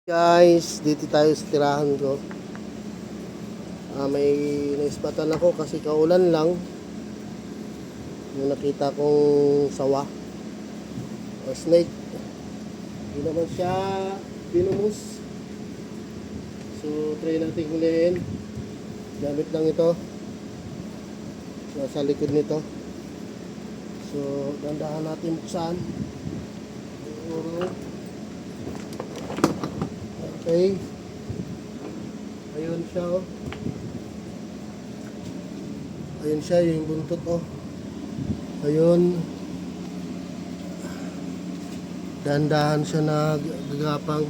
Guys, dito tayo sa tirahan ko. May naispatan ako kasi kaulan lang. Yung nakita kong sawa o snake. Hindi naman siya binumus. So, try natin hulihin. Gamit lang ito. Nasa likod nito. So, dandahan natin buksan. Okay. Ayun siya, oh. Ayun siya, yung buntot, oh. Ayun. Dahan-dahan siya na gagapang.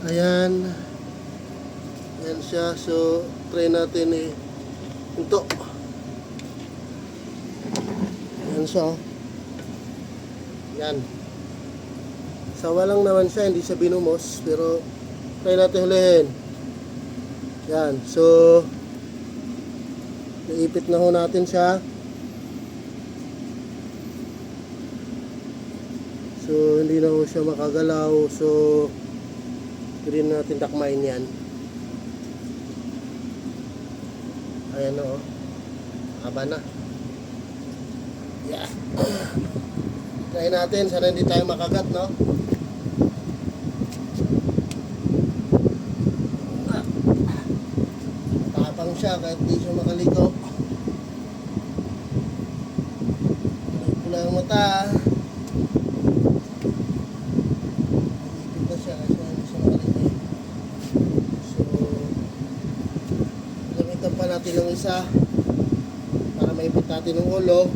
Ayan. Ayan siya. So, try natin ito. Ayan siya, oh. Ayan. Sawa lang naman siya, hindi siya binumos, pero try natin hulihin. Yan, so naipit na ho natin siya. So hindi na ho siya makagalaw, so hindi natin dakmain yan. Ayan o, haba na. Yeah. Try natin, sana hindi tayo makagat, no? Tapang siya kahit hindi siya makaligo. Pula yung mata. Ipit na siya kasi hindi siya makaligo. So, gamitan pa natin ng isa para maipit natin ng ulo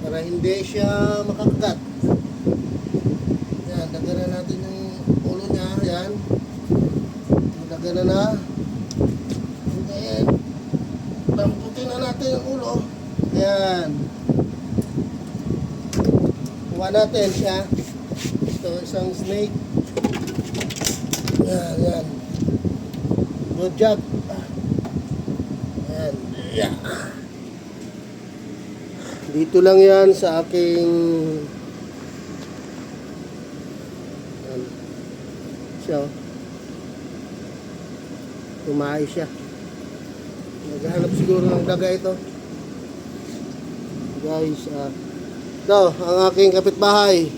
para hindi siya makakagat. Yan, daganan natin yung ulo niya. Yan, daganan na. And then lamputin na natin ang ulo. Yan, kuha natin siya. Ito isang snake. Yan, yan. Good job. Yan, yeah. Dito lang yan sa aking siya, tumahay siya. Naghahanap siguro ng daga ito. Guys, ito ang aking kapitbahay.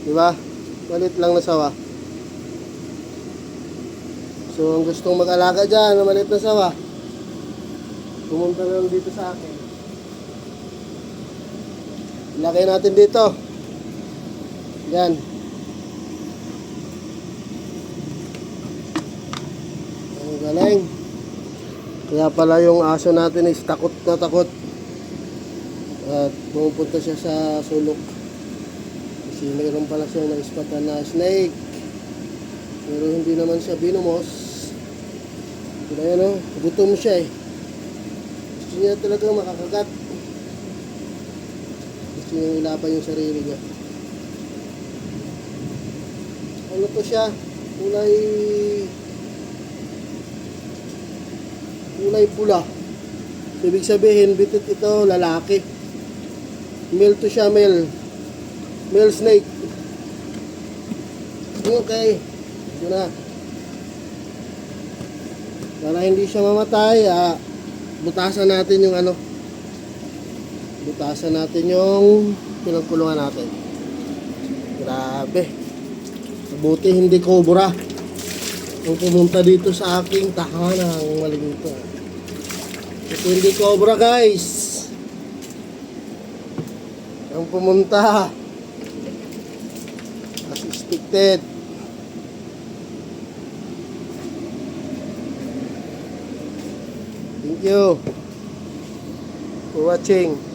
Diba? Malit lang na sawa. So ang gustong mag-alaga dyan na malit na sawa, pumunta lang dito sa akin. Ilagay natin dito. Yan. Ang galing. Kaya pala yung aso natin is takot na takot. At pupunta siya sa sulok. Kasi mayroon pala siyang naispatan na snake. Pero hindi naman siya binumos. Kaya yan, gutom siya eh. Gusto niya talaga makakagat. Yung ilaban yung sarili niya. Ano to siya? Kulay pula. Ibig sabihin, bitit ito, lalaki. Male to siya, male. Male snake. Okay. Ito na. Para hindi siya mamatay, butasan natin yung ano. Butasan natin yung pinagkulungan natin. Grabe. Mabuti hindi cobra ang pumunta dito sa aking tahanang maling ito. Ito hindi cobra, guys. Ang pumunta. As expected. Thank you for watching.